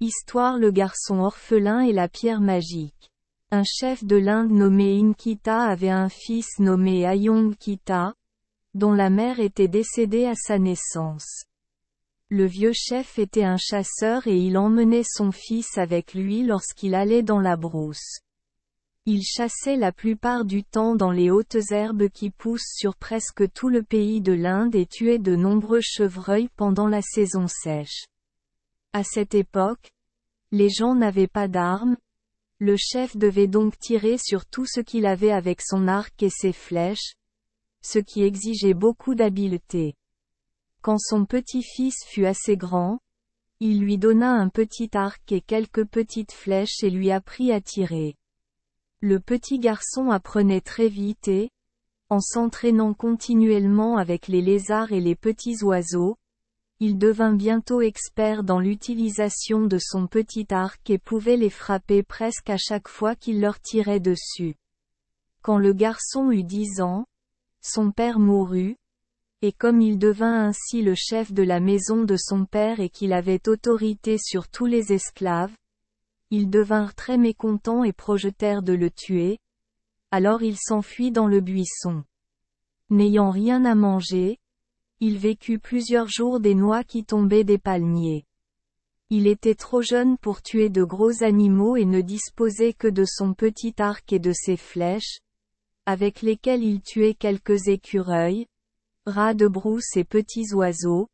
Histoire Le garçon orphelin et la pierre magique. Un chef de l'Inde nommé Inkita avait un fils nommé Ayongkita, dont la mère était décédée à sa naissance. Le vieux chef était un chasseur et il emmenait son fils avec lui lorsqu'il allait dans la brousse. Il chassait la plupart du temps dans les hautes herbes qui poussent sur presque tout le pays de l'Inde et tuait de nombreux chevreuils pendant la saison sèche. À cette époque, les gens n'avaient pas d'armes, le chef devait donc tirer sur tout ce qu'il avait avec son arc et ses flèches, ce qui exigeait beaucoup d'habileté. Quand son petit-fils fut assez grand, il lui donna un petit arc et quelques petites flèches et lui apprit à tirer. Le petit garçon apprenait très vite et, en s'entraînant continuellement avec les lézards et les petits oiseaux, il devint bientôt expert dans l'utilisation de son petit arc et pouvait les frapper presque à chaque fois qu'il leur tirait dessus. Quand le garçon eut 10 ans, son père mourut, et comme il devint ainsi le chef de la maison de son père et qu'il avait autorité sur tous les esclaves, ils devinrent très mécontents et projetèrent de le tuer, alors il s'enfuit dans le buisson. N'ayant rien à manger, il vécut plusieurs jours des noix qui tombaient des palmiers. Il était trop jeune pour tuer de gros animaux et ne disposait que de son petit arc et de ses flèches, avec lesquelles il tuait quelques écureuils, rats de brousse et petits oiseaux,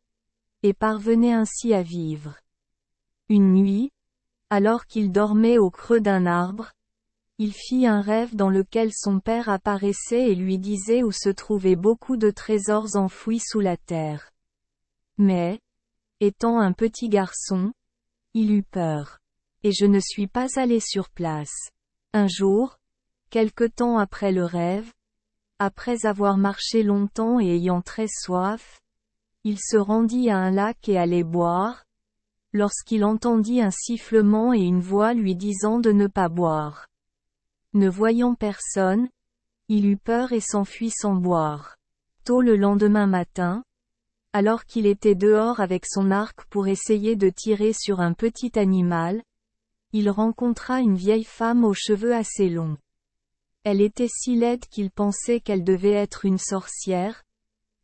et parvenait ainsi à vivre. Une nuit, alors qu'il dormait au creux d'un arbre, il fit un rêve dans lequel son père apparaissait et lui disait où se trouvaient beaucoup de trésors enfouis sous la terre. Mais, étant un petit garçon, il eut peur. Et je ne suis pas allé sur place. Un jour, quelque temps après le rêve, après avoir marché longtemps et ayant très soif, il se rendit à un lac et allait boire, lorsqu'il entendit un sifflement et une voix lui disant de ne pas boire. Ne voyant personne, il eut peur et s'enfuit sans boire. Tôt le lendemain matin, alors qu'il était dehors avec son arc pour essayer de tirer sur un petit animal, il rencontra une vieille femme aux cheveux assez longs. Elle était si laide qu'il pensait qu'elle devait être une sorcière,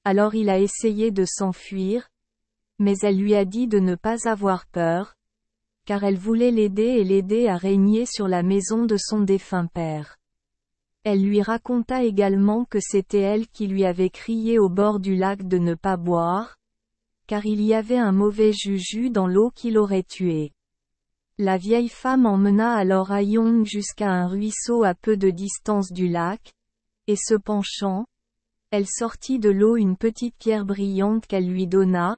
alors il a essayé de s'enfuir, mais elle lui a dit de ne pas avoir peur, car elle voulait l'aider à régner sur la maison de son défunt père. Elle lui raconta également que c'était elle qui lui avait crié au bord du lac de ne pas boire, car il y avait un mauvais juju dans l'eau qui l'aurait tué. La vieille femme emmena alors Ayong jusqu'à un ruisseau à peu de distance du lac, et se penchant, elle sortit de l'eau une petite pierre brillante qu'elle lui donna,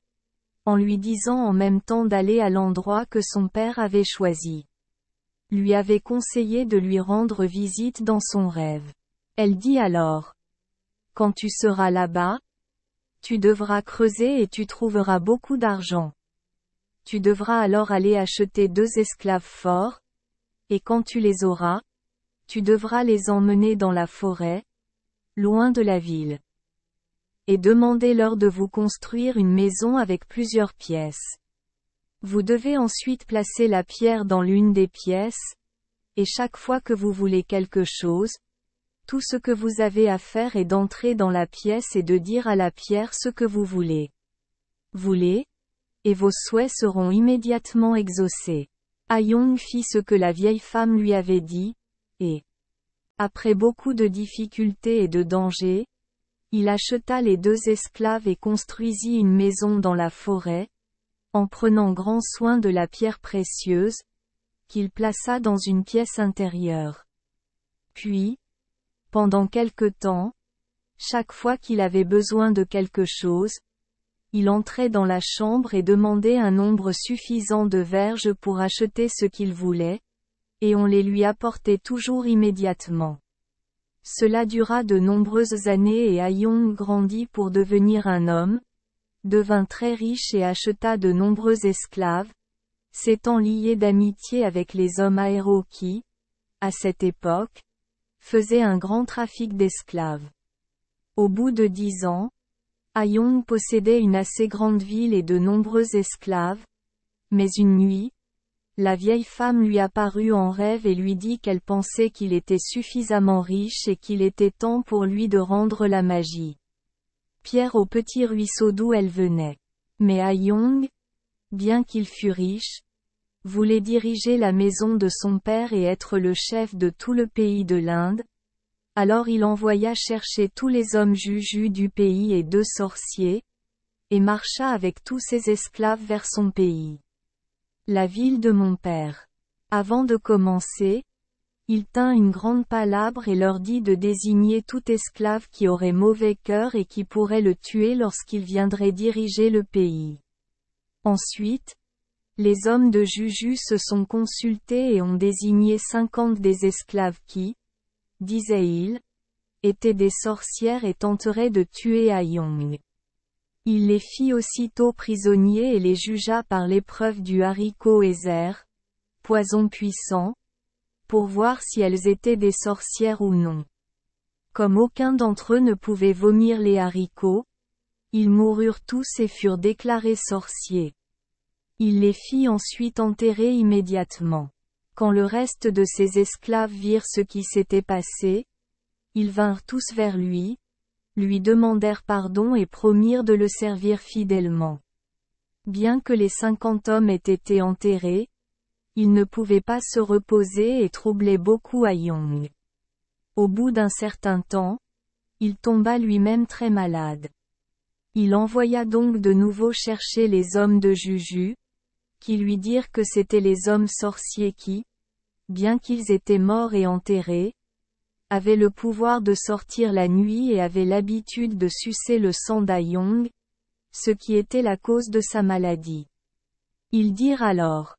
en lui disant en même temps d'aller à l'endroit que son père avait choisi. Lui avait conseillé de lui rendre visite dans son rêve. Elle dit alors: quand tu seras là-bas, tu devras creuser et tu trouveras beaucoup d'argent. Tu devras alors aller acheter 2 esclaves forts, et quand tu les auras, tu devras les emmener dans la forêt, loin de la ville. Et demandez-leur de vous construire une maison avec plusieurs pièces. Vous devez ensuite placer la pierre dans l'une des pièces, et chaque fois que vous voulez quelque chose, tout ce que vous avez à faire est d'entrer dans la pièce et de dire à la pierre ce que vous voulez. Voulez, et vos souhaits seront immédiatement exaucés. Ayong fit ce que la vieille femme lui avait dit, et, après beaucoup de difficultés et de dangers, il acheta les 2 esclaves et construisit une maison dans la forêt, en prenant grand soin de la pierre précieuse, qu'il plaça dans une pièce intérieure. Puis, pendant quelque temps, chaque fois qu'il avait besoin de quelque chose, il entrait dans la chambre et demandait un nombre suffisant de verges pour acheter ce qu'il voulait, et on les lui apportait toujours immédiatement. Cela dura de nombreuses années et Ayong grandit pour devenir un homme, devint très riche et acheta de nombreux esclaves, s'étant lié d'amitié avec les hommes aéros qui, à cette époque, faisaient un grand trafic d'esclaves. Au bout de 10 ans, Ayong possédait une assez grande ville et de nombreux esclaves, mais une nuit, La vieille femme lui apparut en rêve et lui dit qu'elle pensait qu'il était suffisamment riche et qu'il était temps pour lui de rendre la magie. Pierre au petit ruisseau d'où elle venait. Mais Ayong, bien qu'il fût riche, voulait diriger la maison de son père et être le chef de tout le pays de l'Inde. Alors il envoya chercher tous les hommes jujus du pays et 2 sorciers, et marcha avec tous ses esclaves vers son pays. La ville de mon père. Avant de commencer, il tint une grande palabre et leur dit de désigner tout esclave qui aurait mauvais cœur et qui pourrait le tuer lorsqu'il viendrait diriger le pays. Ensuite, les hommes de Juju se sont consultés et ont désigné 50 des esclaves qui, disaient-ils, étaient des sorcières et tenteraient de tuer Ayong. Il les fit aussitôt prisonniers et les jugea par l'épreuve du haricot Ézer, poison puissant, pour voir si elles étaient des sorcières ou non. Comme aucun d'entre eux ne pouvait vomir les haricots, ils moururent tous et furent déclarés sorciers. Il les fit ensuite enterrer immédiatement. Quand le reste de ses esclaves virent ce qui s'était passé, ils vinrent tous vers lui demandèrent pardon et promirent de le servir fidèlement. Bien que les 50 hommes aient été enterrés, ils ne pouvaient pas se reposer et troublaient beaucoup Ayong. Au bout d'un certain temps, il tomba lui-même très malade. Il envoya donc de nouveau chercher les hommes de Juju, qui lui dirent que c'étaient les hommes sorciers qui, bien qu'ils étaient morts et enterrés, avaient le pouvoir de sortir la nuit et avaient l'habitude de sucer le sang d'Ayong, ce qui était la cause de sa maladie. Ils dirent alors: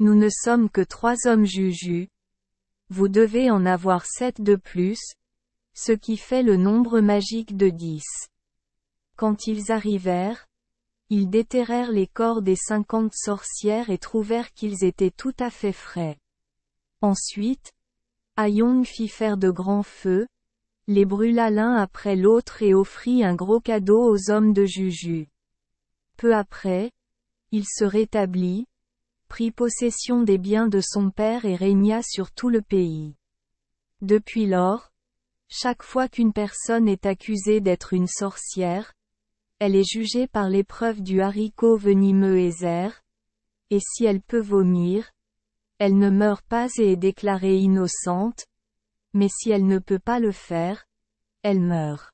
Nous ne sommes que 3 hommes Juju. Vous devez en avoir 7 de plus, ce qui fait le nombre magique de 10. Quand ils arrivèrent, ils déterrèrent les corps des 50 sorcières et trouvèrent qu'ils étaient tout à fait frais. Ensuite, Ayong fit faire de grands feux, les brûla l'un après l'autre et offrit un gros cadeau aux hommes de Juju. Peu après, il se rétablit, prit possession des biens de son père et régna sur tout le pays. Depuis lors, chaque fois qu'une personne est accusée d'être une sorcière, elle est jugée par l'épreuve du haricot venimeux Ézer, et si elle peut vomir, elle ne meurt pas et est déclarée innocente, mais si elle ne peut pas le faire, elle meurt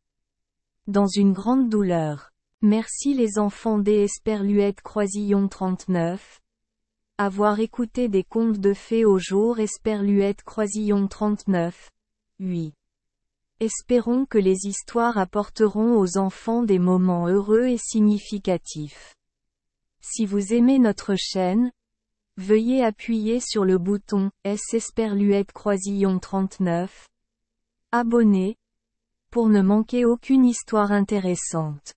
dans une grande douleur. Merci les enfants des Esperluette Croisillon 39. Avoir écouté des contes de fées au jour Esperluette Croisillon 39. 8. Espérons que les histoires apporteront aux enfants des moments heureux et significatifs. Si vous aimez notre chaîne, veuillez appuyer sur le bouton S Esperluette Croisillon 39. Abonner, pour ne manquer aucune histoire intéressante.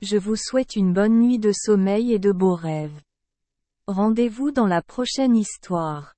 Je vous souhaite une bonne nuit de sommeil et de beaux rêves. Rendez-vous dans la prochaine histoire.